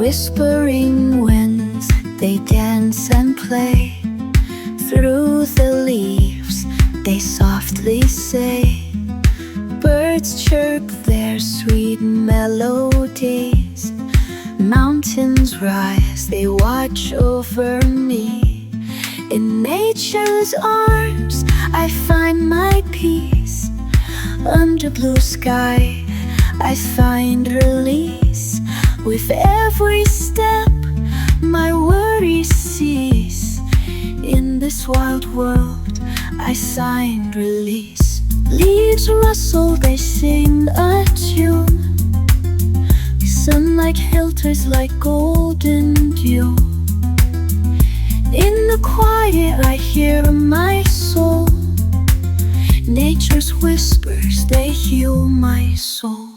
Whispering winds, they dance and play. Through the leaves, they softly say. Birds chirp their sweet melodies. Mountains rise, they watch over me. In nature's arms, I find my peace. Under blue sky, I find release. With every step, my worries cease. In this wild world, I signed release. Leaves rustle, they sing a tune. Sunlight filters like golden dew. In the quiet, I hear my soul. Nature's whispers, they heal my soul.